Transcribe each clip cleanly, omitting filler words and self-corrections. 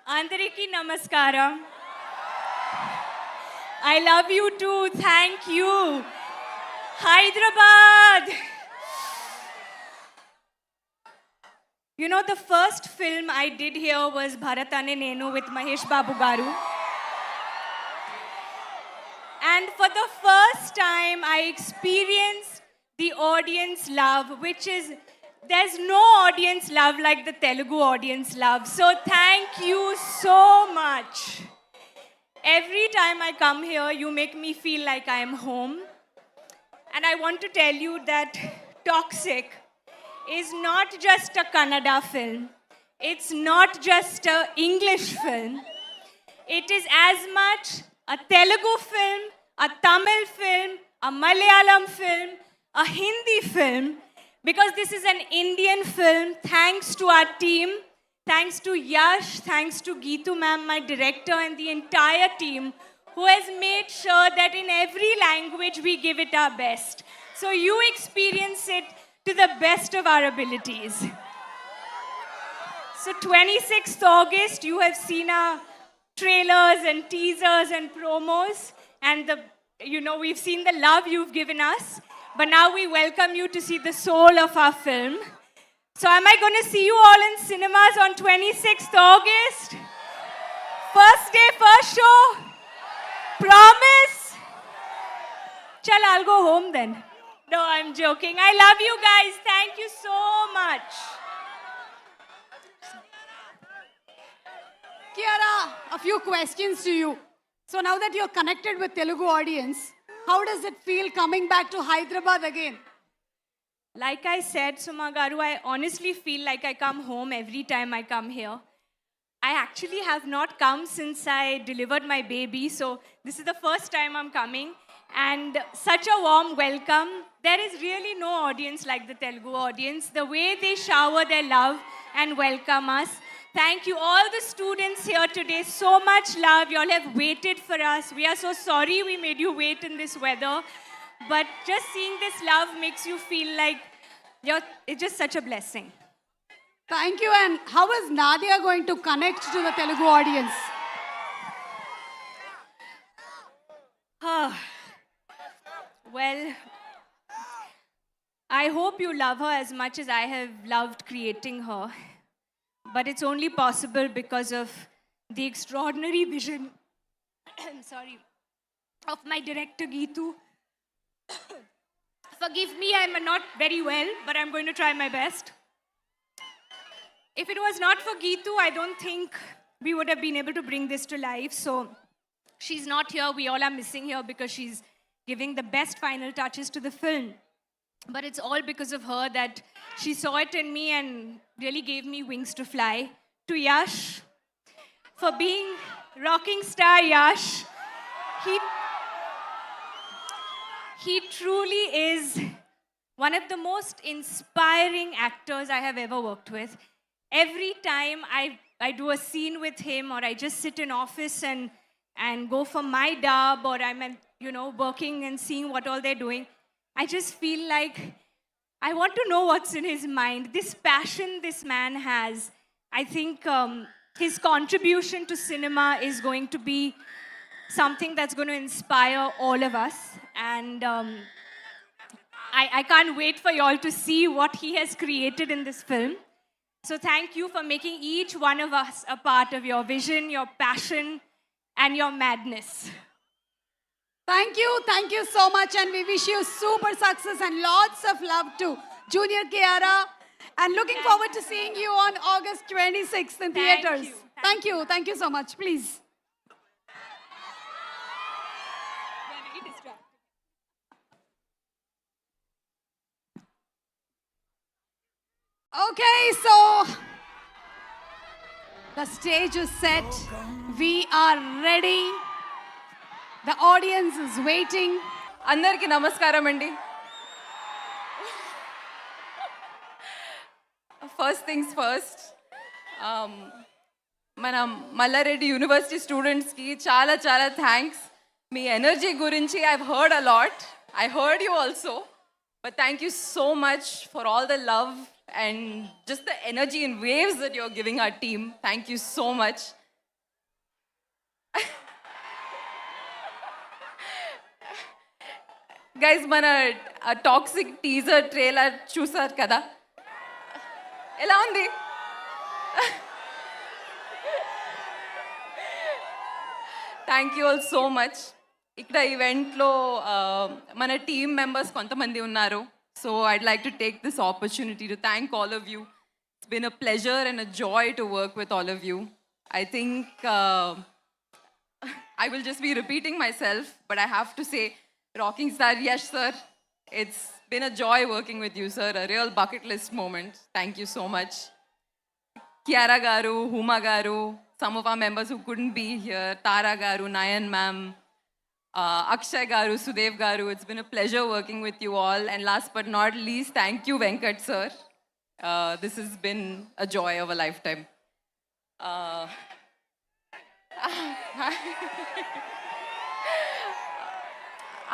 Andariki namaskaram. I love you too. Thank you. Hyderabad. You know, the first film I did here was Bharatane Nenu with Mahesh Babu Garu. And for the first time, I experienced the audience love, which is, there's no audience love like the Telugu audience love. So thank you so much. Every time I come here, you make me feel like I am home. And I want to tell you that Toxic is not just a Kannada film. It's not just an English film. It is as much a Telugu film, a Tamil film, a Malayalam film, a Hindi film, because this is an Indian film. Thanks to our team, thanks to Yash, thanks to Geetu ma'am, my director, and the entire team, who has made sure that in every language we give it our best. So you experience it to the best of our abilities. So 26th August, you have seen our trailers and teasers and promos, and we've seen the love you've given us, but now we welcome you to see the soul of our film. So am I going to see you all in cinemas on 26th August? First day, first show? Promise? Chal, I'll go home then. No, I'm joking. I love you guys. Thank you so much. Kiara, a few questions to you. So now that you're connected with Telugu audience, how does it feel coming back to Hyderabad again? Like I said, Suma Garu, I honestly feel like I come home every time I come here. I actually have not come since I delivered my baby, so this is the first time I'm coming. And such a warm welcome. There is really no audience like the Telugu audience. The way they shower their love and welcome us. Thank you, all the students here today. So much love. You all have waited for us. We are so sorry we made you wait in this weather. But just seeing this love makes you feel like it's just such a blessing. Thank you. And how is Nadia going to connect to the Telugu audience? Well, I hope you love her as much as I have loved creating her. But it's only possible because of the extraordinary vision of my director Geetu. Forgive me, I'm not very well, but I'm going to try my best. If it was not for Geetu, I don't think we would have been able to bring this to life. So she's not here. We all are missing her because she's giving the best final touches to the film. But it's all because of her that she saw it in me and really gave me wings to fly. To Yash, for being rocking star Yash, he truly is one of the most inspiring actors I have ever worked with. Every time I do a scene with him, or I just sit in office and go for my dub, or I'm working and seeing what all they're doing, I just feel like I want to know what's in his mind. This passion this man has, I think his contribution to cinema is going to be something that's going to inspire all of us. And I can't wait for you all to see what he has created in this film. So thank you for making each one of us a part of your vision, your passion, and your madness. Thank you so much, and we wish you super success and lots of love to Junior Kiara. And looking forward to seeing you on August 26th in theaters. Thank you so much. Please. Okay, so the stage is set. We are ready. The audience is waiting. అందరికీ నమస్కారం అండి. First things first, మన Mallareddy university స్టూడెంట్స్కి చాలా చాలా thanks. మీ energy గురించి I've heard a lot. I heard you also, but thank you so much for all the love and just the energy and waves that you're giving our team. Thank you so much. Guys మన toxic teaser trailer చూసారు కదా, ఎలా ఉంది? Thank you all so much. ఇక్కడ ఈవెంట్లో మన team members కొంతమంది ఉన్నారు. So I'd like to take this opportunity to thank all of you. It's been a pleasure and a Joy to work with all of you. I think I will just be repeating myself, but I have to say, Rocking Star Yash sir, it's been a joy working with you, sir. A real bucket list moment. Thank you so much. Kiara garu, Huma garu, some of our members who couldn't be here, Tara garu, Nayan ma'am, Akshay garu, Sudev garu. It's been a pleasure working with you all. And last but not least, thank you, Venkat sir. This has been a joy of a lifetime.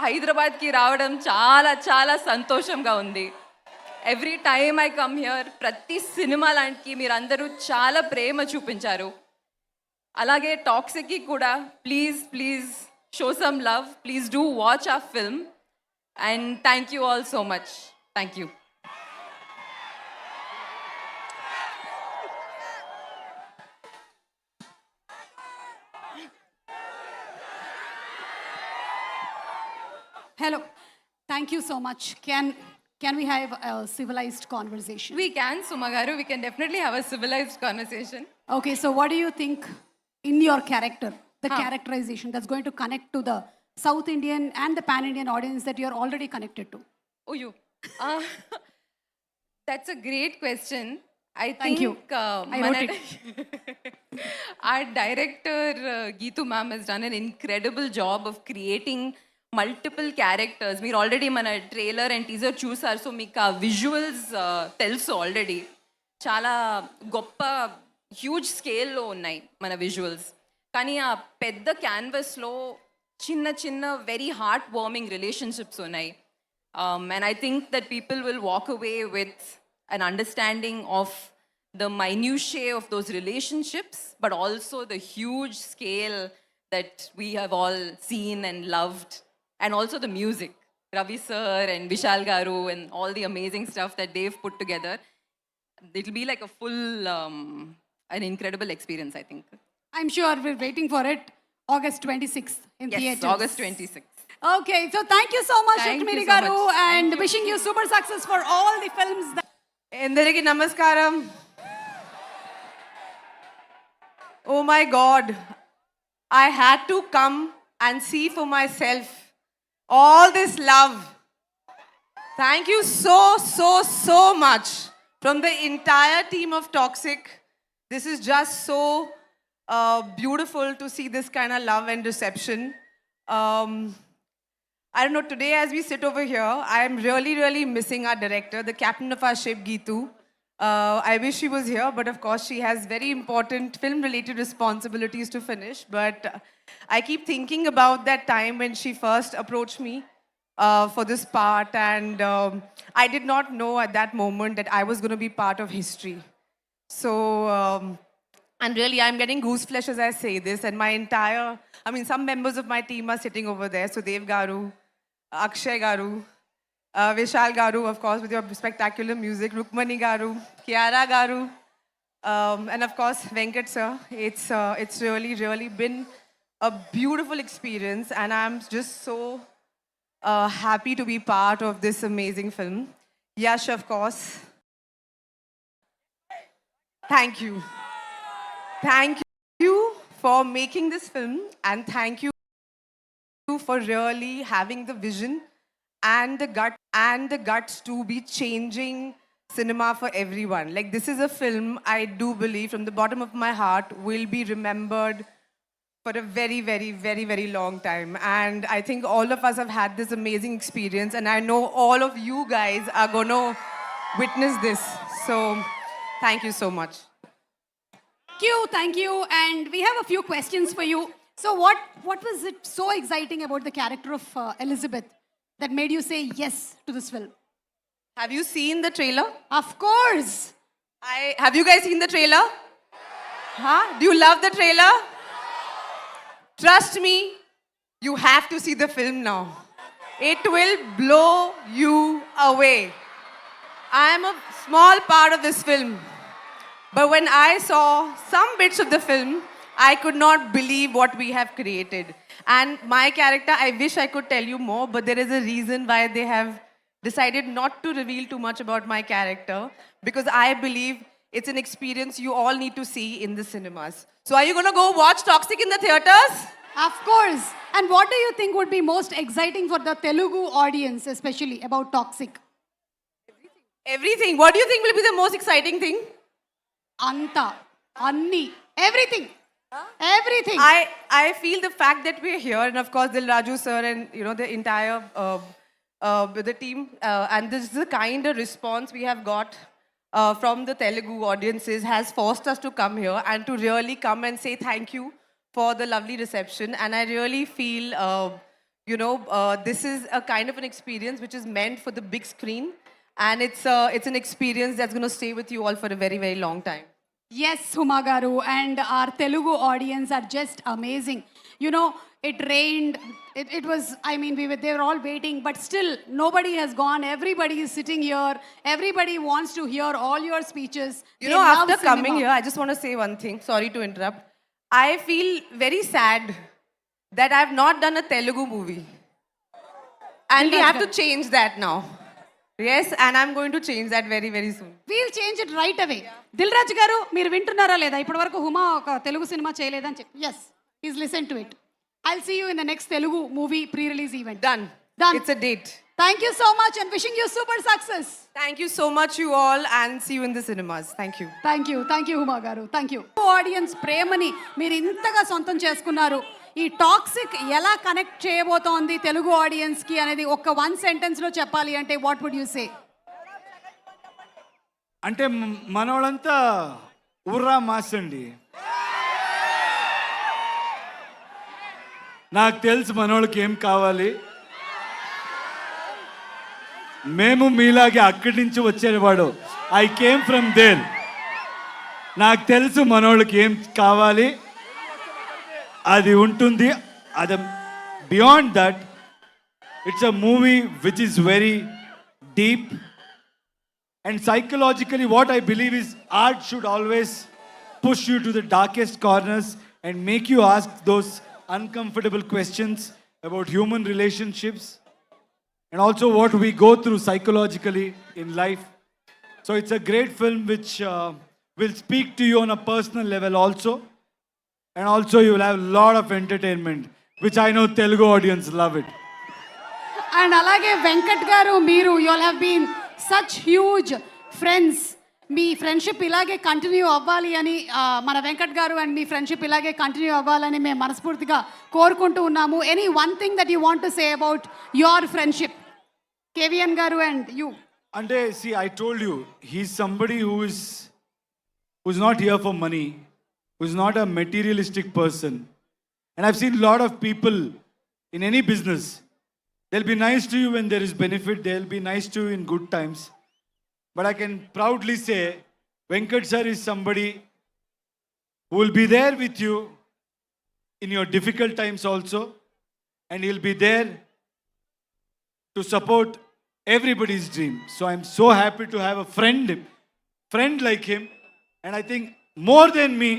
హైదరాబాద్కి రావడం చాలా చాలా సంతోషంగా ఉంది. Every time I come here, ప్రతి సినిమా లాంటికి మీరందరూ చాలా ప్రేమ చూపించారు. అలాగే టాక్సిక్కి కూడా please please show some love, please do watch a film and thank you all so much. Thank you. Hello. Thank you so much. Can we have a civilized conversation? We can, Suma garu, we can definitely have a civilized conversation. Okay, so what do you think in your character, the characterization that's going to connect to the South Indian and the Pan-Indian audience that you're already connected to? Oh, you. That's a great question. I Thank think you. I wrote it. Our director, Geetu ma'am, has done an incredible job of creating multiple characters. మీరు already మన trailer and teaser చూసారు, so మీకు ఆ visuals తెలుసు already. చాలా గొప్ప huge స్కేల్లో ఉన్నాయి మన విజువల్స్. కానీ ఆ పెద్ద క్యాన్వస్లో చిన్న చిన్న వెరీ హార్ట్ వార్మింగ్ రిలేషన్షిప్స్ ఉన్నాయి. And I think that people will walk away with an understanding of the minutiae of those relationships, but also the huge scale that we have all seen and loved. And also the music, Ravi sir and Vishal garu and all the amazing stuff that they've put together. It'll be like a full, an incredible experience, I think. I'm sure we're waiting for it. August 26th in Yes, theaters. August 26th. Okay, so thank you so much, Thank you Rukmini so garu, much. and wishing you super success for all the films that... Endariki namaskaram. Oh my God, I had to come and see for myself all this love. Thank you so much from the entire team of Toxic. This is just so beautiful to see this kind of love and reception. I don't know, today as we sit over here, I am really missing our director, the captain of our ship, Geetu. I wish she was here, but of course she has very important film-related responsibilities to finish. But I keep thinking about that time when she first approached me for this part, and I did not know at that moment that I was going to be part of history. So, and really, I'm getting goose flesh as I say this, and my entire, some members of my team are sitting over there. Sudev garu, Akshay garu, Vishal garu, of course, with your spectacular music, Rukmini garu, Kiara garu, and of course, Venkat sir. It's really been a beautiful experience, and I'm just so happy to be part of this amazing film. Yash, of course. Thank you. Thank you for making this film, and thank you for really having the vision and the guts to be changing cinema for everyone. Like, this is a film I do believe from the bottom of my heart will be remembered for a very long time. And I think all of us have had this amazing experience, and I know all of you guys are going to witness this. So thank you so much. Thank you. And we have a few questions for you. So what was it so exciting about the character of Elizabeth that made you say yes to this film? Have you seen the trailer? Of course. Have you guys seen the trailer? Huh? Do you love the trailer? Trust me, you have to see the film now. It will blow you away. I am a small part of this film. But when I saw some bits of the film, I could not believe what we have created. And my character, I wish I could tell you more, but there is a reason why they have decided not to reveal too much about my character, because I believe it's an experience you all need to see in the cinemas. So are you going to go watch Toxic in the theaters? Of course. And what do you think would be most exciting for the Telugu audience, especially about Toxic? Everything. What do you think will be the most exciting thing? Anta, Anni, everything. Everything. I feel the fact that we're here, and of course Dil Raju sir and the entire the team, and this is the kind of response we have got from the Telugu audiences has forced us to come here and to really come and say thank you for the lovely reception. And I really feel this is a kind of an experience which is meant for the big screen, and it's an experience that's going to stay with you all for a very, very long time. Yes, Huma Garu, and our Telugu audience are just amazing. You know, it rained. It was, I mean, they were all waiting, but still nobody has gone. Everybody is sitting here. Everybody wants to hear all your speeches. You They know, love after coming cinema. here, I just want to say one thing. Sorry to interrupt. I feel very sad that I've not done a Telugu movie. And we have to change that now. Yes, and I'm going to change that very, very soon. We'll change it right away. Dilraj garu, మీరు వింటున్నారా లేదా ఇప్పటి వరకు హుమా ఒక Telugu cinema చేయలేదని చెప్పి yes, please listen to it. I'll see you in the next Telugu movie pre-release event. Done. Done. It's a date. Thank you so much and wishing you super success. Thank you so much, you all, and see you in the cinemas. Thank you. Thank you Huma గారు thank you audience ప్రేమని మీరు ఇంతగా సొంతం చేసుకున్నారు. ఈ toxic ఎలా connect చేయబోతోంది Telugu audience కి అనేది ఒక వన్ సెంటెన్స్ లో చెప్పాలి అంటే వాట్ వుడ్ యు సే? అంటే మనోళ్ళంతా ఉర్రా మాస్ అండి. నాకు తెలుసు మనోళ్ళకి ఏం కావాలి. మేము మీలాగే అక్కడి నుంచి వచ్చేవాడు. I came from there. నాకు తెలుసు మనోళ్ళకి ఏం కావాలి, అది ఉంటుంది. అది beyond that it's a movie which is very deep and psychologically what I believe is art should always push you to the darkest corners and make you ask those uncomfortable questions about human relationships and also what we go through psychologically in life. So it's a great film which will speak to you on a personal level also. And also you will have a lot of entertainment, which I know Telugu audience love it. And అలాగే వెంకట్ గారు, మీరు you all have been such huge friends. మీ friendship ఇలాగే continue అవ్వాలి అని మన వెంకట్ గారు and మీ ఫ్రెండ్షిప్ ఇలాగే కంటిన్యూ అవ్వాలని మేము మనస్ఫూర్తిగా కోరుకుంటూ ఉన్నాము. Any one thing that you want to say about your friendship, KVN గారు and you? Ante, see, I told you, he's somebody who's not here for money, who's not a materialistic person. And I've seen a lot of people in any business. They'll be nice to you when there is benefit. They'll be nice to you in good times. But I can proudly say, Venkat sir is somebody who will be there with you in your difficult times also. And he'll be there to support everybody's dream. So I'm so happy to have a friend like him. And I think more than me,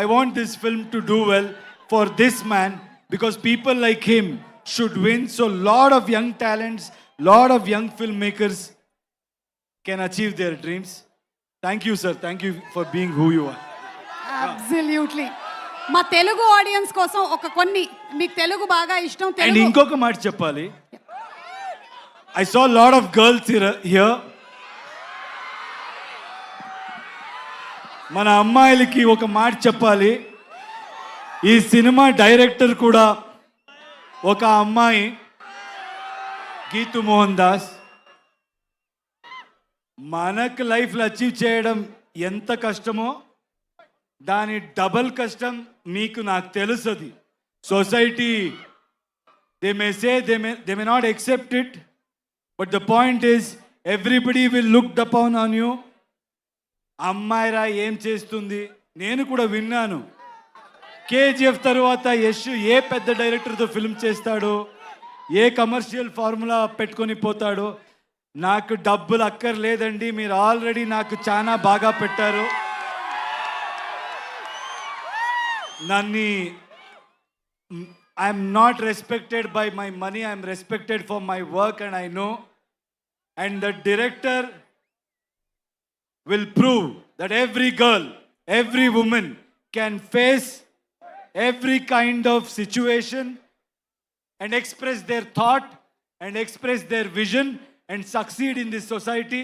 I want this film to do well for this man, because people like him should win. So lot of young talents, lot of young filmmakers can achieve their dreams. Thank you, sir. Thank you for being who you are. Absolutely. మా Telugu audience కోసం ఒక కొన్ని, మీకు తెలుగు బాగా ఇష్టం And Telugu ఇంకొక మాట చెప్పాలి. I saw a lot of girls here. మన అమ్మాయిలకి ఒక మాట చెప్పాలి. ఈ సినిమా డైరెక్టర్ కూడా ఒక అమ్మాయి, గీతు మోహన్ దాస్. మనకు లైఫ్లో అచీవ్ చేయడం ఎంత కష్టమో దాని డబల్ కష్టం మీకు నాకు తెలుసది. Society they may say they may not accept it, but the point is everybody will look upon on you. అమ్మాయిరా ఏం చేస్తుంది, నేను కూడా విన్నాను. కేజీఎఫ్ తర్వాత యశ్ ఏ పెద్ద డైరెక్టర్తో ఫిల్మ్ చేస్తాడో, ఏ కమర్షియల్ ఫార్ములా పెట్టుకొని పోతాడో. నాకు డబ్బులు అక్కర్లేదండి, మీరు ఆల్రెడీ నాకు చాలా బాగా పెట్టారు. నన్ను I'm not respected by my money, I'm respected for my work and I know. And the director will prove that every girl, every woman can face every kind of situation and express their thought and express their vision and succeed in this society.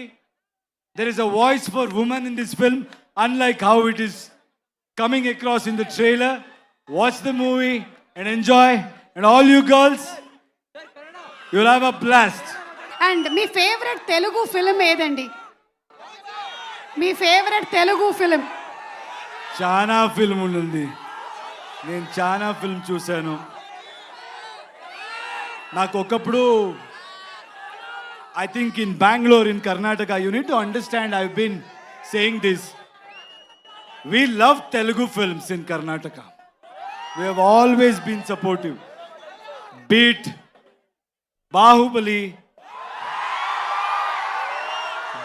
There is a voice for women in this film, unlike how it is coming across in the trailer. Watch the movie and enjoy. And all you girls, you'll have a blast. And me favourite Telugu film ఏదండి? మీ favourite Telugu film? చాలా film ఉంది, నేను చాలా film చూశాను. నాకు ఒకప్పుడు I think in Bangalore, in Karnataka, you need to understand, I've been saying this. We love Telugu films in Karnataka. We have always been supportive. Beat Bahubali,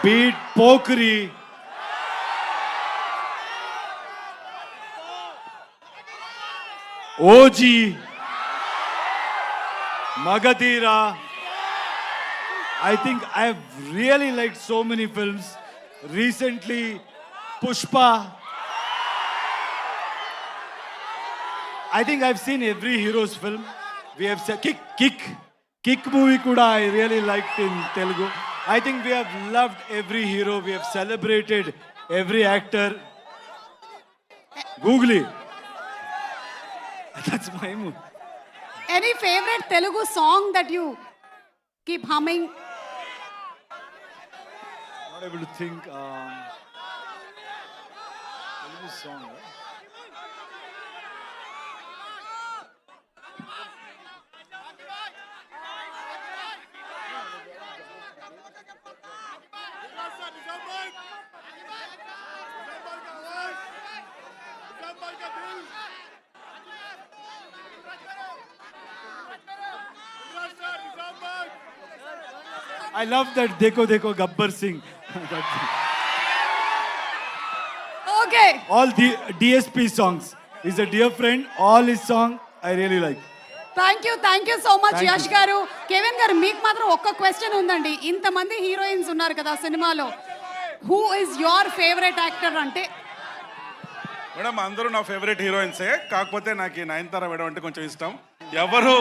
beat Pokri, OG, Magadira. I think I've really liked so many films. Recently, Pushpa. I think I've seen every hero's film. We have said Kick movie kuda I really liked in Telugu. I think we have loved every hero. We have celebrated every actor. Googly. That's my move. Any favourite Telugu song that you keep humming? Not able to think. Telugu song. Right? I love that Dekho Dekho Gabbar Singh. Okay, All the DSP songs. He's a dear friend. All his song I really like. Thank you so much Thank you. Yash గారు. Kevin గారు, మీకు మాత్రం ఒక్క question ఉందండి. ఇంతమంది heroines ఉన్నారు కదా సినిమాలో, who is your favourite actor అంటే? మేడం అందరూ నా ఫేవరెట్ హీరోయిన్సే, కాకపోతే నాకు ఈ నయనతార మేడం అంటే కొంచెం ఇష్టం. ఎవరు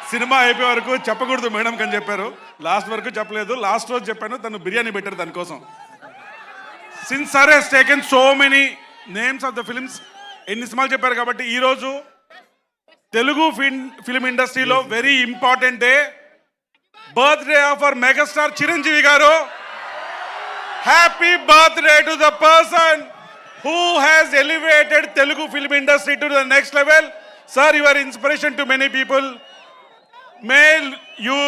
సినిమా అయిపోయే వరకు చెప్పకూడదు మేడం అని చెప్పారు, లాస్ట్ వరకు చెప్పలేదు. లాస్ట్ రోజు చెప్పాను, తను బిర్యానీ పెట్టారు దానికోసం. Since sir he's taken so many names of the films, ఎన్ని సినిమాలు చెప్పారు కాబట్టి ఈరోజు తెలుగు ఫిల్మ్ ఇండస్ట్రీలో very important day, birthday of our megastar Chiranjeevi గారు. Happy birthday to the person who has elevated Telugu film industry to the next level. Sir, you are inspiration to many people. May you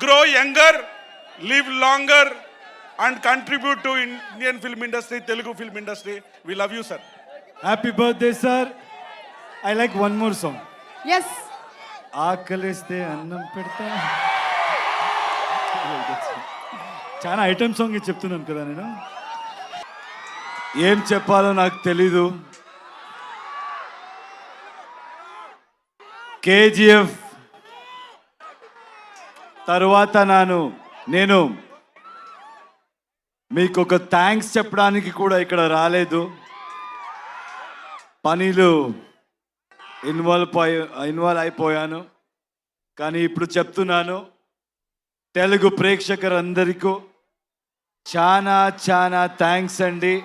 grow younger, live longer and contribute to Indian film industry, Telugu film industry. We love you, sir. Happy birthday, sir. I like one more song. Yes, ఆకలిస్తే అన్నం పెడతా. చాలా item song చెప్తున్నాను కదా నేను. ఏం చెప్పాలో నాకు తెలీదు. కేజీఎఫ్ తరువాత నేను మీకు ఒక థ్యాంక్స్ చెప్పడానికి కూడా ఇక్కడ రాలేదు. పనిలో ఇన్వాల్వ్ అయిపోయాను. కానీ ఇప్పుడు చెప్తున్నాను, తెలుగు ప్రేక్షకులందరికీ చాలా చాలా థ్యాంక్స్ అండి.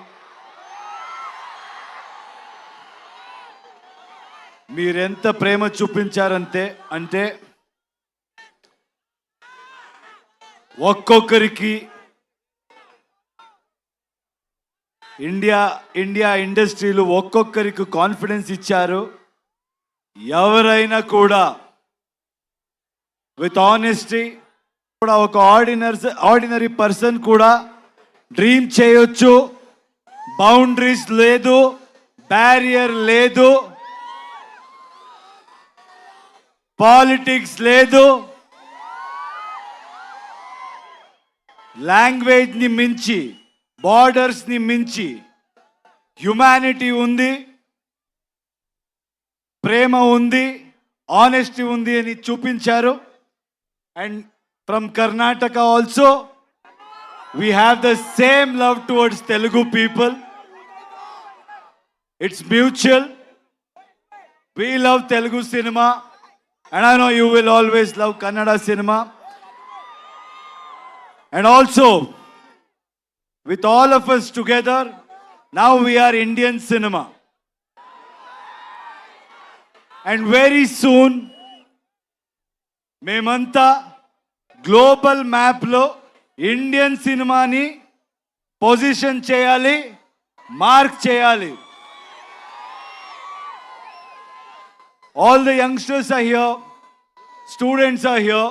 మీరెంత ప్రేమ చూపించారంటే ఒక్కొక్కరికి ఇండియా ఇండస్ట్రీలో ఒక్కొక్కరికి కాన్ఫిడెన్స్ ఇచ్చారు. ఎవరైనా కూడా విత్ ఆనెస్టీ కూడా ఒక ఆర్డినరీ పర్సన్ కూడా డ్రీమ్ చేయొచ్చు. బౌండరీస్ లేదు, బ్యారియర్ లేదు. పాలిటిక్స్ లేదు, లాంగ్వేజ్ని మించి, బార్డర్స్ని మించి హ్యుమానిటీ ఉంది, ప్రేమ ఉంది, ఆనెస్టీ ఉంది అని చూపించారు. And from Karnataka also we have the same love towards Telugu people. It's mutual. We love Telugu cinema, and I know you will always love Kannada cinema. And also, with all of us together, now we are Indian cinema. And very soon, మేమంతా global మ్యాప్లో Indian సినిమాని position చేయాలి, mark చేయాలి. All the youngsters are here, students are here.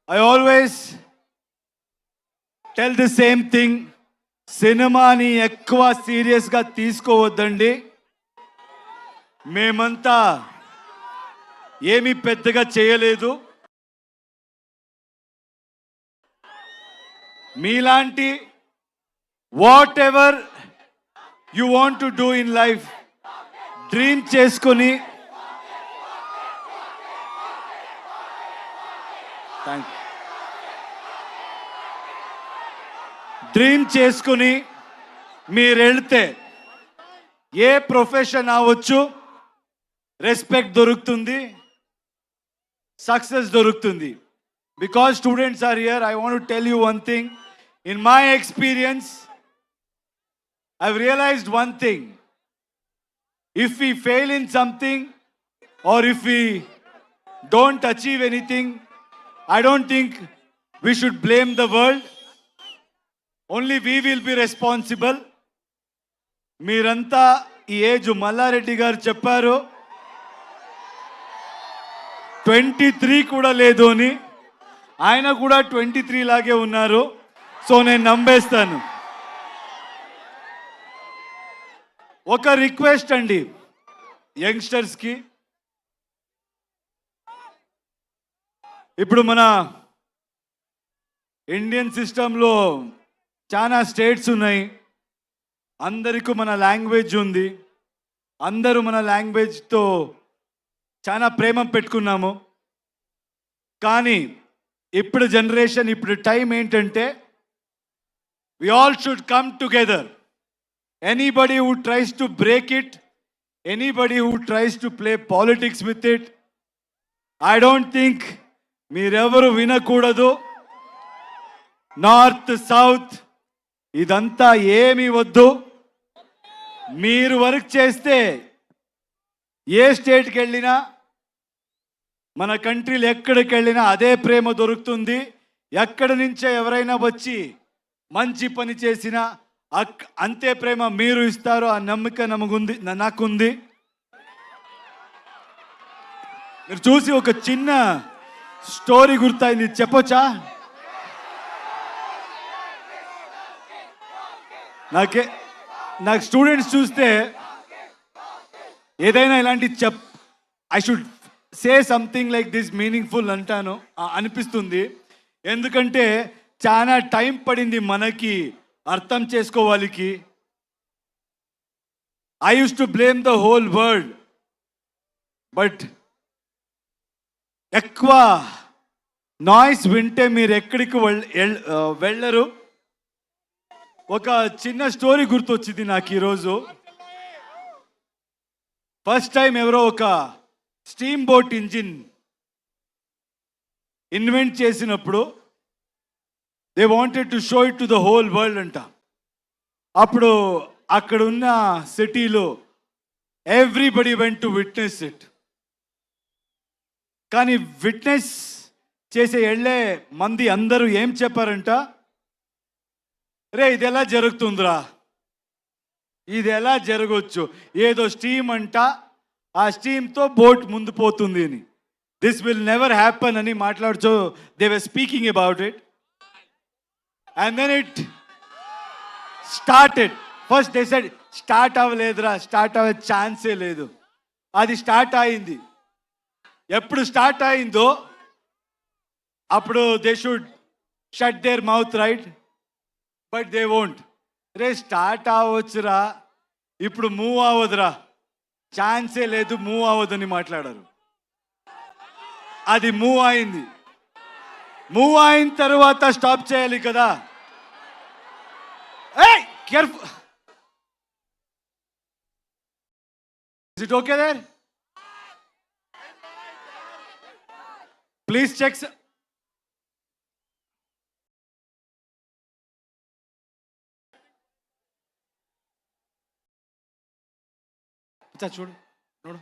I always tell the same thing, సినిమాని ఎక్కువ సీరియస్గా తీసుకోవద్దండి. మేమంతా ఏమీ పెద్దగా చేయలేదు. మీలాంటి what ever you want to do in life dream చేసుకొని, డ్రీమ్ చేసుకుని మీరు వెళ్తే ఏ ప్రొఫెషన్ అవ్వచ్చు, రెస్పెక్ట్ దొరుకుతుంది, సక్సెస్ దొరుకుతుంది. Because students are here, I want to tell you one thing. In my experience, I've realized one thing. If we fail in something, or if we don't achieve anything, I don't think we should blame the world. Only we will be responsible. మీరంతా ఈ age Mallareddy గారు చెప్పారు 23 కూడా లేదు అని. ఆయన కూడా 23 లాగే ఉన్నారు. సో నేను నమ్మేస్తాను. ఒక రిక్వెస్ట్ అండి యంగ్స్టర్స్కి, ఇప్పుడు మన ఇండియన్ సిస్టంలో చాలా స్టేట్స్ ఉన్నాయి, అందరికీ మన లాంగ్వేజ్ ఉంది, అందరూ మన లాంగ్వేజ్తో చాలా ప్రేమ పెట్టుకున్నాము. కానీ ఇప్పుడు జనరేషన్, ఇప్పుడు టైం ఏంటంటే we all should come together. Anybody who tries to break it, anybody who tries to play politics with it, I don't think మీరెవరు వినకూడదు. నార్త్ సౌత్ ఇదంతా ఏమీ వద్దు. మీరు వర్క్ చేస్తే ఏ స్టేట్కి వెళ్ళినా, మన కంట్రీలు ఎక్కడికి వెళ్ళినా అదే ప్రేమ దొరుకుతుంది. ఎక్కడి నుంచే ఎవరైనా వచ్చి మంచి పని చేసినా అంతే ప్రేమ మీరు ఇస్తారు. ఆ నమ్మకం నాకుంది. మీరు చూసి ఒక చిన్న స్టోరీ గుర్తయింది, చెప్పొచ్చా? నాకు స్టూడెంట్స్ చూస్తే ఏదైనా ఇలాంటి I should say something like this meaningful అంటాను అనిపిస్తుంది. ఎందుకంటే చాలా టైం పడింది మనకి అర్థం చేసుకోవాలికి. I use to blame the whole world, but ఎక్కువ నాయిస్ వింటే మీరు ఎక్కడికి వెళ్ళరు. ఒక చిన్న స్టోరీ గుర్తొచ్చింది నాకు ఈరోజు. ఫస్ట్ టైం ఎవరో ఒక స్టీమ్ బోట్ ఇంజిన్ ఇన్వెంట్ చేసినప్పుడు they wanted to show it to the whole world అంట. అప్పుడు అక్కడ ఉన్న సిటీలో everybody went to witness it. కానీ విట్నెస్ చేసే వెళ్ళే మంది అందరూ ఏం చెప్పారంట, రే ఇది ఎలా జరుగుతుందిరా, ఇది ఎలా జరగవచ్చు, ఏదో స్టీమ్ అంట, ఆ స్టీమ్తో బోట్ ముందు పోతుంది అని, దిస్ విల్ నెవర్ హ్యాపన్ అని మాట్లాడుతూ they were speaking about it. And then it started. First they said start అవ్వలేదురా, స్టార్ట్ అవ్వే ఛాన్సే లేదు. అది స్టార్ట్ అయింది. ఎప్పుడు స్టార్ట్ అయిందో అప్పుడు they should shut their mouth, right? But they won't. రే స్టార్ట్ అవ్వచ్చురా, ఇప్పుడు మూవ్ అవ్వదురా, ఛాన్సే లేదు, మూవ్ అవ్వదని మాట్లాడారు. అది మూవ్ అయింది. మూవ్ అయిన తర్వాత స్టాప్ చేయాలి కదా. ఏయ్ careful. Is it okay there? Please check. చూడు చూడు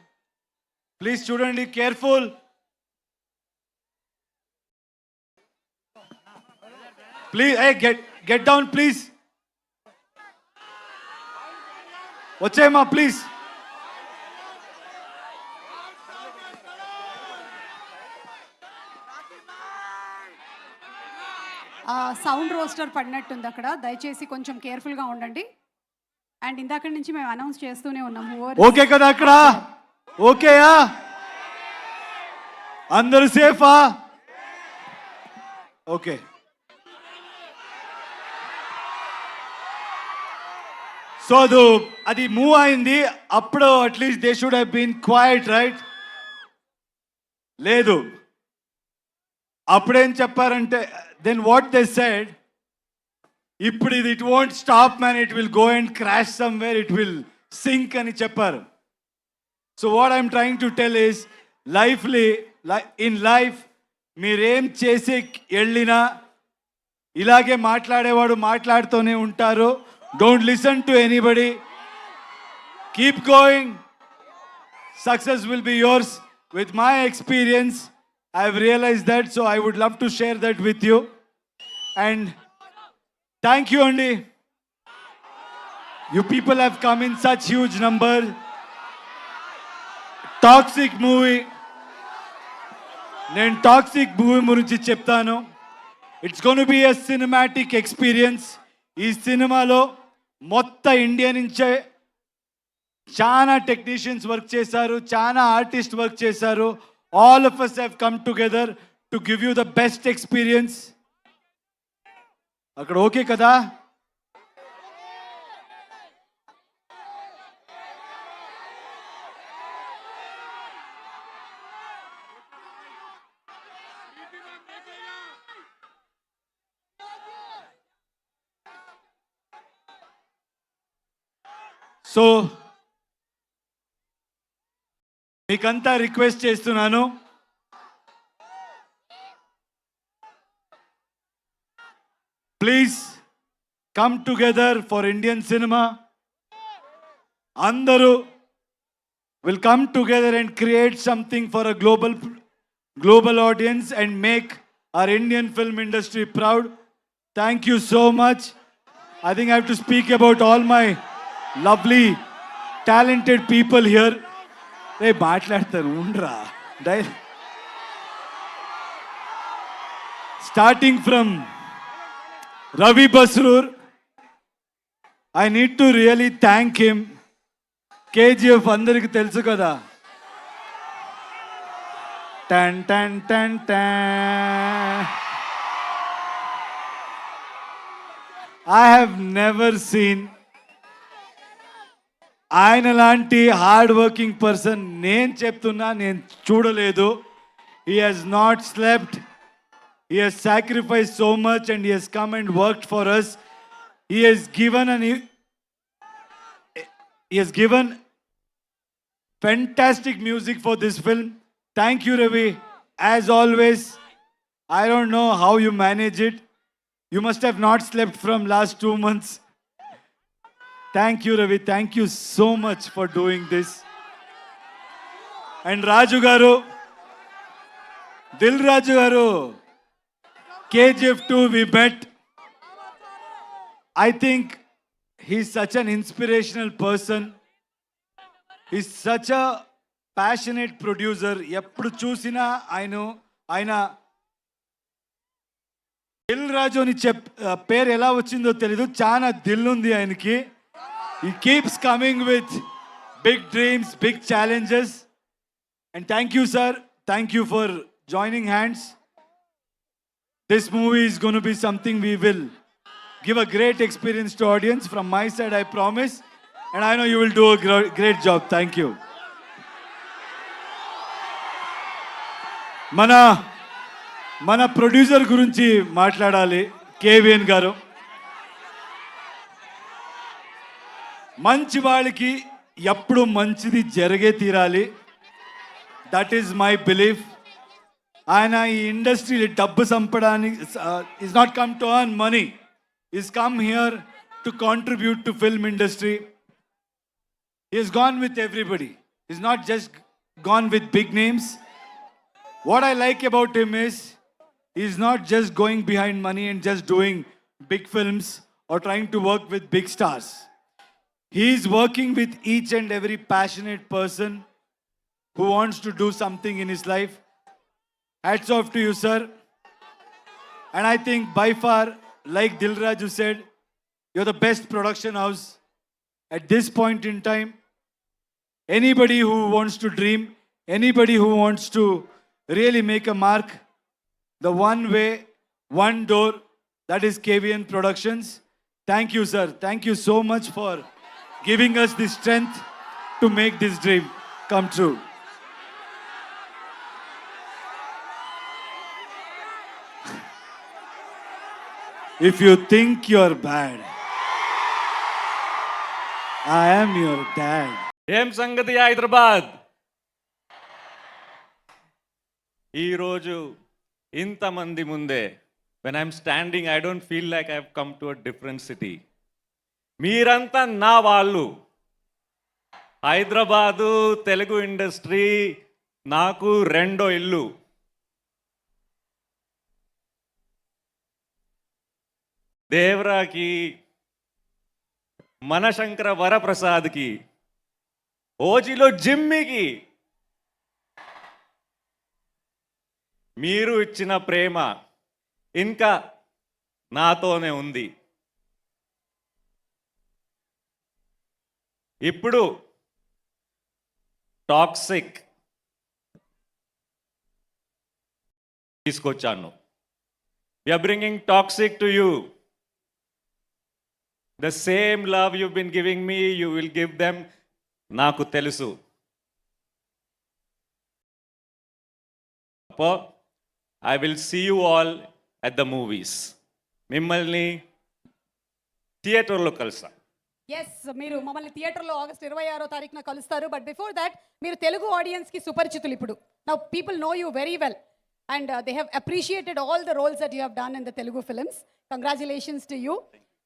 ప్లీజ్, చూడండి, careful. Please get down please. వచ్చేయమ్మా ప్లీజ్. సౌండ్ రోస్టర్ పడినట్టుంది అక్కడ, దయచేసి కొంచెం కేర్ఫుల్గా ఉండండి. అండ్ ఇందాక నుంచి మేము అనౌన్స్ చేస్తూనే ఉన్నాం. ఓకే కదా అక్కడ? ఓకేయా? అందరూ సేఫా? ఓకే. సో అది మూవ్ అయింది. అప్పుడు at least they should have been quiet, right? లేదు. అప్పుడేం చెప్పారంటే, దెన్ వాట్ దే సెడ్, ఇప్పుడు ఇది it won't stop man, it will go and crash somewhere, it will sink అని చెప్పారు. So what I'm trying to tell is, in life మీరేం చేసి వెళ్ళినా ఇలాగే మాట్లాడేవాడు మాట్లాడుతూనే ఉంటారు. Don't listen to anybody, keep going, success will be yours. With my experience, I have realized that, so I would love to share that with you. And thank you, Andy. You people have come in such huge number. Toxic movie. Nen toxic movie gurinchi cheptanu. It's going to be a cinematic experience. Ee cinema lo motta India nunche చాలా technicians work చేశారు, చాలా artist work చేశారు. All of us have come together to give you the best experience. అక్కడ okay కదా? So మీకంతా request చేస్తున్నాను, please come together for Indian cinema. అందరూ will come together and create something for a global audience and make our Indian film industry proud. Thank you so much. I think I have to speak about all my lovely talented people here. రే మాట్లాడతారు ఉండ్రా. Starting from Ravi Basrur, I need to really thank him. KGF అందరికి తెలుసు కదా. టన్ టన్ టన్ టన్. ఐ హ్యావ్ నెవర్ సీన్ ఆయన లాంటి హార్డ్ వర్కింగ్ పర్సన్ నేను చెప్తున్నా, నేను చూడలేదు. He has not slept, he has sacrifice so much and he has come and worked for us. He has given fantastic music for this film. Thank you, Ravi. As always, I don't know how you manage it. You must have not slept from last 2 months. Thank you, Ravi. Thank you so much for doing this. And Raju garu, Dil Raju garu, KGF 2 we met. I think he's such an inspirational person. He's such a passionate producer. ఎప్పుడు చూసినా ఆయన దిల్ రాజు అని పేరు ఎలా వచ్చిందో తెలీదు, చాలా దిల్ ఉంది ఆయనకి. He keeps coming with big dreams, big challenges. And thank you, sir. Thank you for joining hands. This movie is going to be something we will give a great experience to audience. From my side, I promise. And I know you will do a great job. Thank you. మన producer గురించి మాట్లాడాలి, KVN గారు. మంచి వాళ్ళకి ఎప్పుడు మంచిది జరిగే తీరాలి. That is my belief. ఆయన ఈ ఇండస్ట్రీ డబ్బు సంపడానికి is not come to earn money, is come here to contribute to film industry. He has gone with everybody. He's not just gone with big names. What I like about him is he's not just going behind money and just doing big films or trying to work with big stars. He's working with each and every passionate person who wants to do something in his life. Hats off to you, sir. And I think by far, like Dilraju said, you're the best production house at this point in time. Anybody who wants to dream, anybody who wants to really make a mark, the one way, one door, that is KVN Productions. Thank you, sir. Thank you so much for giving us the strength to make this dream come true. If you think you're bad, I am your dad. ఏం సంగతి హైదరాబాద్? ఈరోజు ఇంతమంది ముందే when I'm standing I don't feel like I have come to a different city. మీరంతా నా వాళ్ళు. Hyderabad Telugu industry నాకు రెండో ఇల్లు. దేవరాకి, మనశంకర వరప్రసాద్కి, ఓజీలో జిమ్మికి మీరు ఇచ్చిన ప్రేమ ఇంకా నాతోనే ఉంది. ఇప్పుడు టాక్సిక్ తీసుకొచ్చాను. We are bringing Toxic to you. The same love you've been giving me, you will give them. నాకు తెలుసు. I will see you all at the movies. మిమ్మల్ని థియేటర్లో కలుస్తా. ఎస్, మీరు మమ్మల్ని థియేటర్లో ఆగస్ట్ 26వ తారీఖున కలుస్తారు. బట్ బిఫోర్ దాట్ మీరు తెలుగు ఆడియన్స్కి సుపరిచితులు. ఇప్పుడు now people know you very well and they have appreciated all the roles that you have done in the Telugu films. Congratulations to you.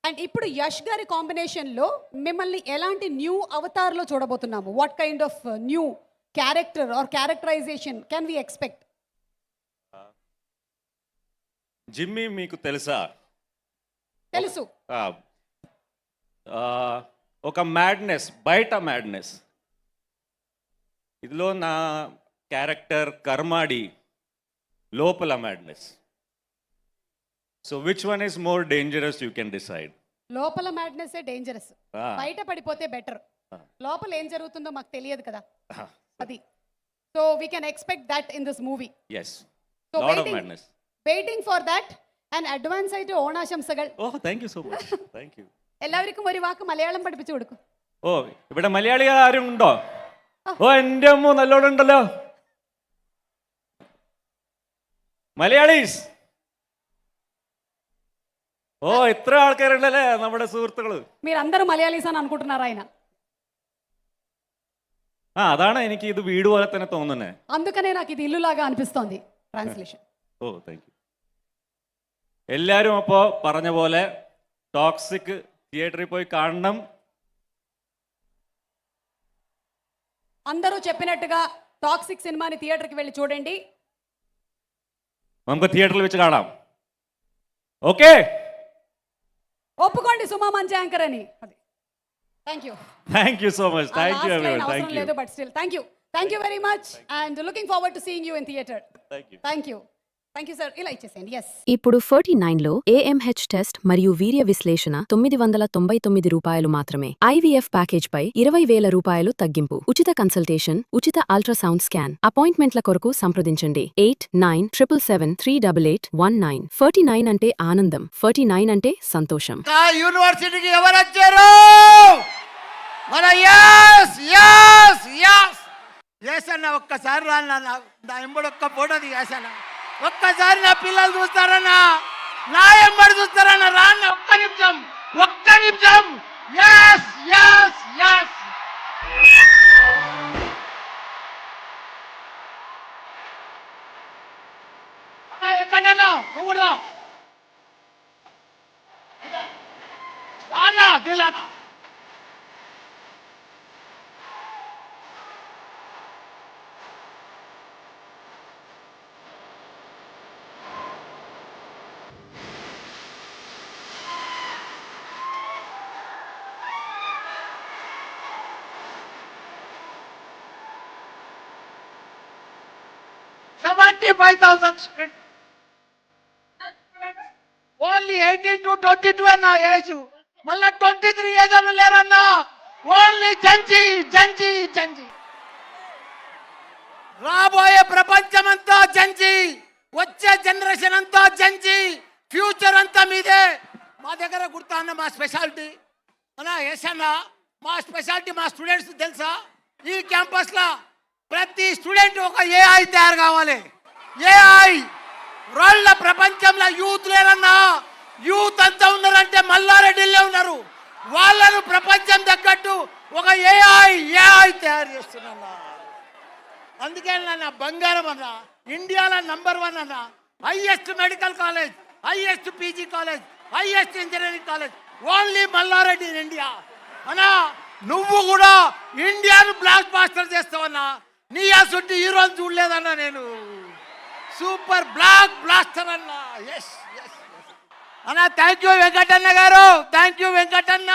And ఇప్పుడు యష్ గారి కాంబినేషన్లో మిమ్మల్ని ఎలాంటి న్యూ అవతార్లో చూడబోతున్నాము? What kind of new character or characterisation can we expect? Jimmy మీకు తెలుసా? తెలుసు. ఒక మ్యాడ్నెస్, బయట మ్యాడ్నెస్. ఇదిలో నా క్యారెక్టర్ కర్మాడి, లోపల madness. So which one is more dangerous you can decide. లోపల మ్యాడ్నెస్ డేంజరస్, బయట పడిపోతే బెటర్. లోపల ఏం జరుగుతుందో మాకు తెలియదు కదా, అది. So we can expect that in this movie. Yes, lot of madness. Waiting for that and advance ആയിട്ട് ഓണാശംസകൾ. Oh, thank you so much. Thank you. എല്ലാവർക്കും ഒരു വാക്ക് മലയാളം പഠിപ്പിച്ചു കൊടുക്കും. ഓ, ഇവിടെ മലയാളികൾ ആരും ഉണ്ടോ? ഓ, എൻ്റെ അമ്മ നല്ലോണം ഉണ്ടല്ലോ. മലയാളീസ്. ഓ, ഇത്ര ആൾക്കാരുണ്ടല്ലേ നമ്മുടെ സുഹൃത്തുക്കള്. మీరందరూ మలయాళీస్ అని అనుకుంటున్నారు ఆయన. അതാണ് എനിക്ക് ഇത് വീട് പോലെ തന്നെ തോന്നുന്നത്. అందుకనే నాకు ఇది ఇల్లులాగా అనిపిస్తోంది. ట్రాన్స్లేషన్. Oh, thank you. എല്ലാവരും അപ്പോൾ പറഞ്ഞ പോലെ ടോക്സിക് തിയേറ്ററിൽ പോയി കാണണം. అందరూ చెప్పినట్టుగా టాక్సిక్ సినిమాని థియేటర్కి వెళ్ళి చూడండి. നമുക്ക് തിയേറ്ററിൽ വെച്ച് കാണാം. ఓకే, ఒప్పుకోండి సుమా మంచి యాంకర్ అని. అది. Thank you. Thank you so much. Thank you everyone. Thank అవసరం యూ. లేదు, but still thank you. Thank you very much and looking forward to seeing you in theatre. Thank you. Thank you. Thank you sir. ఇలా ఇచ్చేసేయండి. Yes. ఇప్పుడు 49లో AMH test మరియు వీర్య విశ్లేషణ 999 రూపాయలు మాత్రమే. IVF ప్యాకేజ్పై 20,000 రూపాయలు తగ్గింపు. ఉచిత కన్సల్టేషన్, ఉచిత అల్ట్రాసౌండ్ స్కాన్. అపాయింట్మెంట్ల కొరకు సంప్రదించండి 8977738819. 49 అంటే ఆనందం, 49 అంటే సంతోషం. యూనివర్సిటీకి ఎవరు వచ్చారు? మన yes అన్న. ఒక్కసారి రాన్న నా ఎంబడి ఒక్క ఫోటో దిగేసన్న. ఒక్కసారి నా పిల్లలు చూస్తారన్నా, నా ఎంబడి చూస్తారన్న. రాన్న ఒక్క నిమిషం. yes ఎక్కడన్నా నువ్వు కూడా రాన్న దిలానా. $75,000. ఓన్లీ 18 to 22 అన్న ఏజ్. మళ్ళా 23 ఏజ్ అని లేరన్నా. ఓన్లీ జంజీ. రాబోయే ప్రపంచమంతా జంజీ, వచ్చే జనరేషన్ అంతా జంజీ, ఫ్యూచర్ అంతా మీదే. మా దగ్గర గుర్తా అన్న మా స్పెషాలిటీ అన్నా. ఎస్ అన్న, మా స్పెషాలిటీ మా స్టూడెంట్స్ తెలుసా? ఈ క్యాంపస్లో ప్రతి స్టూడెంట్ ఒక AI తయారు కావాలి. AI రోళ్ళ ప్రపంచంలో యూత్ లేరన్నా. యూత్ అంతా ఉన్నారంటే మల్లారెడ్డిలో ఉన్నారు. వాళ్ళను ప్రపంచం తగ్గట్టు ఒక AI తయారు చేస్తున్నా. అందుకే నాన్న బంగారం అన్న, ఇండియాలో నంబర్ 1 అన్న. Highest medical college, highest PG college, highest engineering college only Malla Reddy in India అన్నా. నువ్వు కూడా ఇండియాను బ్లాక్ బాస్టర్ చేస్తావన్నా. నీ అసలు హీరోని చూడలేదన్నా నేను. సూపర్ బ్లాక్ బ్లాస్టర్ అన్న. ఎస్ అన్నా. థ్యాంక్ యూ వెంకటన్న గారు. Thank you Venkatanna.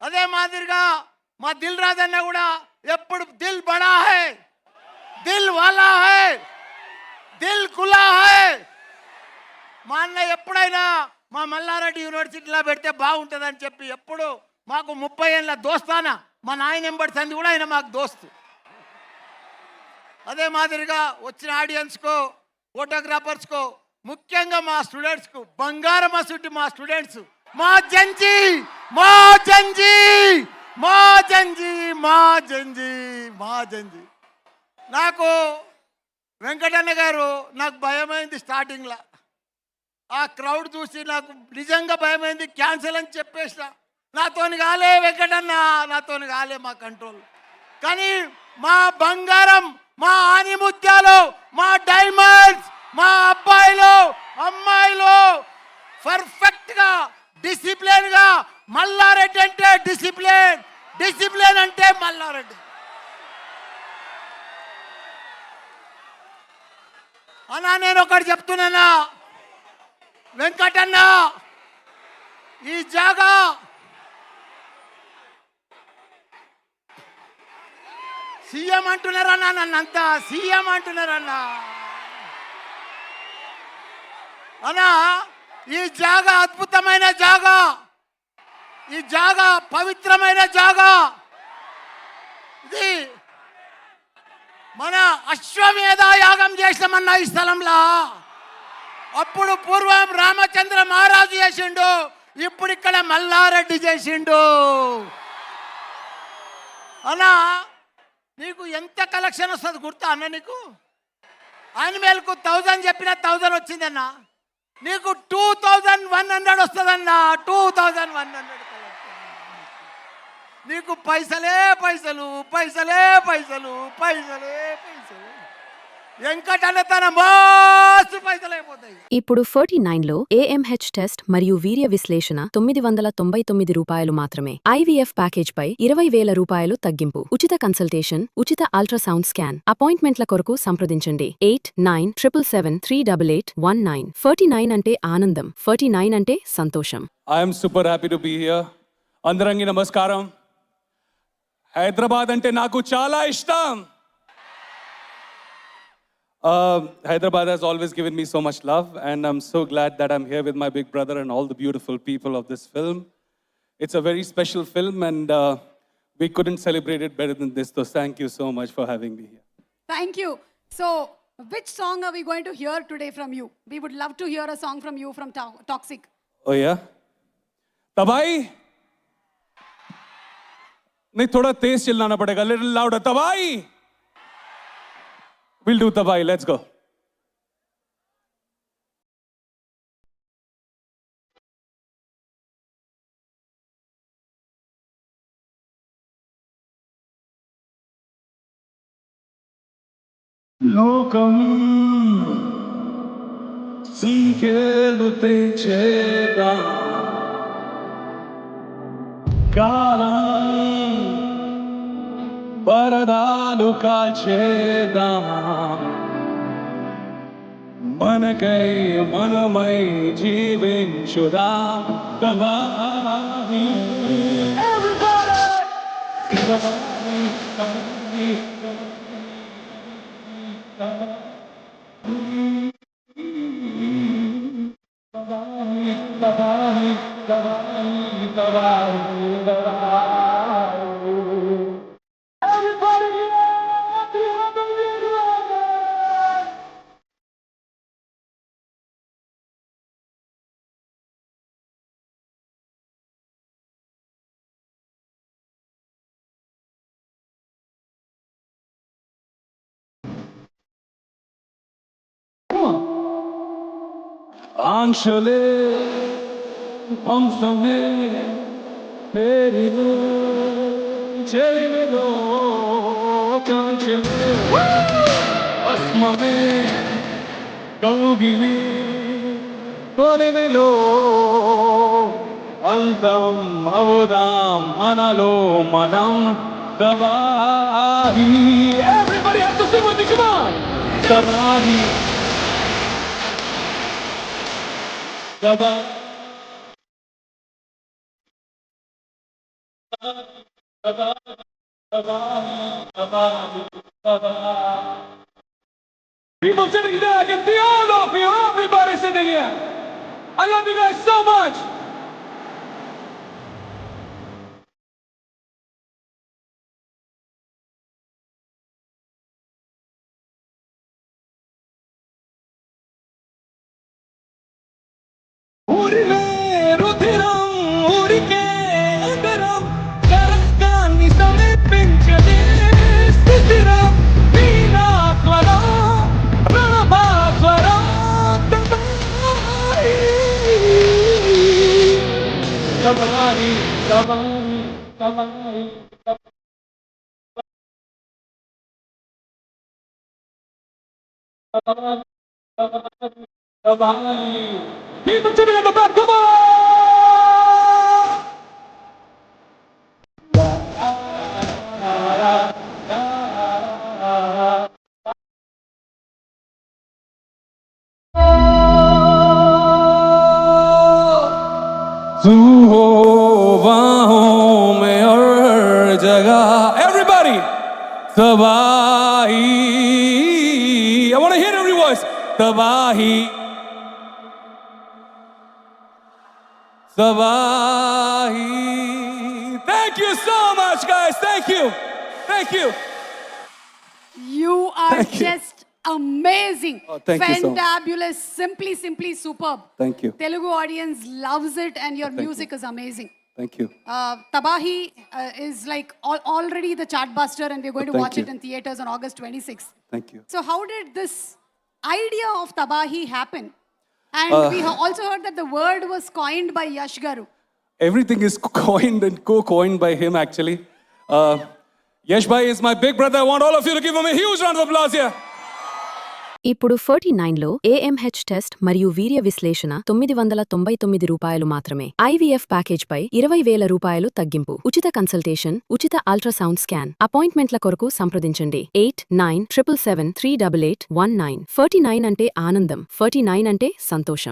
అదే మాదిరిగా మా దిల్ రాజు అన్న కూడా ఎప్పుడు దిల్ బడా హై, దిల్ వాలా హై, దిల్ కులా హై. మా అన్న ఎప్పుడైనా మా మల్లారెడ్డి యూనివర్సిటీలో పెడితే బాగుంటుందని చెప్పి ఎప్పుడు మాకు 30 ఏళ్ళ దోస్తాన. మా నాయన ఎంబడి సంది కూడా ఆయన మాకు దోస్తు. అదే మాదిరిగా వచ్చిన ఆడియన్స్కో, ఫోటోగ్రాఫర్స్కో, ముఖ్యంగా మా స్టూడెంట్స్కు బంగారం అసుటి మా స్టూడెంట్స్, మా జంజీ. నాకు వెంకటన్న గారు నాకు భయమైంది స్టార్టింగ్లో. ఆ క్రౌడ్ చూసి నాకు నిజంగా భయమైంది. క్యాన్సిల్ అని చెప్పేసిన. నాతోని కాలే వెంకటన్న, నాతోని కాలే మా కంట్రోల్. కానీ మా బంగారం, మా ఆనిముత్యాలు, మా డైమండ్స్, మా అబ్బాయిలు అమ్మాయిలు పర్ఫెక్ట్గా డిసిప్లిన్గా. మల్లారెడ్డి అంటే డిసిప్లిన్ అంటే మల్లారెడ్డి అన్నా. నేను ఒకటి చెప్తున్నానా వెంకటన్న, ఈ జాగా సీఎం అంటున్నారన్నా. నన్నంతా సీఎం అంటున్నారన్నా. అన్నా ఈ జాగా అద్భుతమైన జాగా, ఈ జాగా పవిత్రమైన జాగా. ఇది మన అశ్వమేధ యాగం చేసామన్నా ఈ స్థలంలో. అప్పుడు పూర్వం రామచంద్ర మహారాజు చేసిండు, ఇప్పుడు ఇక్కడ మల్లారెడ్డి చేసిండు. అన్నా నీకు ఎంత కలెక్షన్ వస్తుంది గుర్తా అన్న? నీకు యానిమేల్కు 1000 చెప్పిన 1000 వచ్చిందన్నా. నీకు 2100 వస్తుందన్నా. 2100 నీకు పైసలే పైసలు. వెంకటన్న తన మస్తు పైసలు అయిపోతాయి. ఇప్పుడు 49లో AMH టెస్ట్ మరియు వీర్య విశ్లేషణ 999 రూపాయలు మాత్రమే. IVF ప్యాకేజ్పై 20,000 రూపాయలు తగ్గింపు. ఉచిత కన్సల్టేషన్, ఉచిత అల్ట్రాసౌండ్ స్కాన్. అపాయింట్మెంట్ల కొరకు సంప్రదించండి 8977738819. 49 అంటే ఆనందం, 49 అంటే సంతోషం. I'm super happy to be here. అందరంగి నమస్కారం. హైదరాబాద్ అంటే నాకు చాలా ఇష్టం. Hyderabad has always given me so much love, and I'm so glad that I'm here with my big brother and all the beautiful people of this film. It's a very special film, and we couldn't celebrate it better than this. So thank you so much for having me here. Thank you. So, which song are we going to hear today from you? We would love to hear a song from you from Toxic. Oh yeah? तबाही नहीं, थोड़ा तेज चिल्लाना पड़ेगा. Little louder. तबाही. We'll do तबाही. Let's go. లోకం సంఖ్యలు తెచ్చేదా కాలం పరదాలు కాల్చేదా మనకై మనమై జీవించుదా తబాహి. Everybody! తబాహి, తబాహి, ఆంక్షలే హంసమే పేరిలో చెరిలో కాంక్షలే అస్మమే కౌగిలి కొరివిలో అంతం అవుదాం మనలో మనం తబాహి. Everybody has to sing with me, come on! తబాహి. People sitting there, I can see all of you, everybody sitting here. I love you guys so much. ఊరిలే రుధిరం ఊరికే Agaram కరకాన్ని సమర్పించదే స్థితిరం వీణాస్వరం ప్రణభాస్వరం తబాహి తబాహి తబాహి తబాహి. People sitting in the back, come on! तू हो बाहों में और जगह. Everybody! तबाही. I want to hear every voice. तबाही. Sabahi. Thank you so much, guys. Thank you. Thank you. You are Thank you. just amazing. Oh, thank you so much. Fantabulous. Simply superb. Thank you. Telugu audience loves it, and your Thank music is amazing. Thank you. Tabahi is like already the chartbuster, and we're going to Thank watch you. it in theaters on August 26th. Thank you. So how did this idea of Tabahi happen? And we also heard that the word was coined by Yash Garu. Everything is coined and co-coined by him, actually. Yash Bhai is my big brother. I want all of you to give him a huge round of applause here. ఇప్పుడు 49లో AMH test మరియు వీర్య విశ్లేషణ 999 రూపాయలు మాత్రమే. IVF package పై 20,000 రూపాయలు తగ్గింపు. ఉచిత consultation, ఉచిత అల్ట్రాసౌండ్ స్కాన్. అపాయింట్మెంట్ల కొరకు సంప్రదించండి 8977738819. 49 అంటే ఆనందం, 49 అంటే సంతోషం.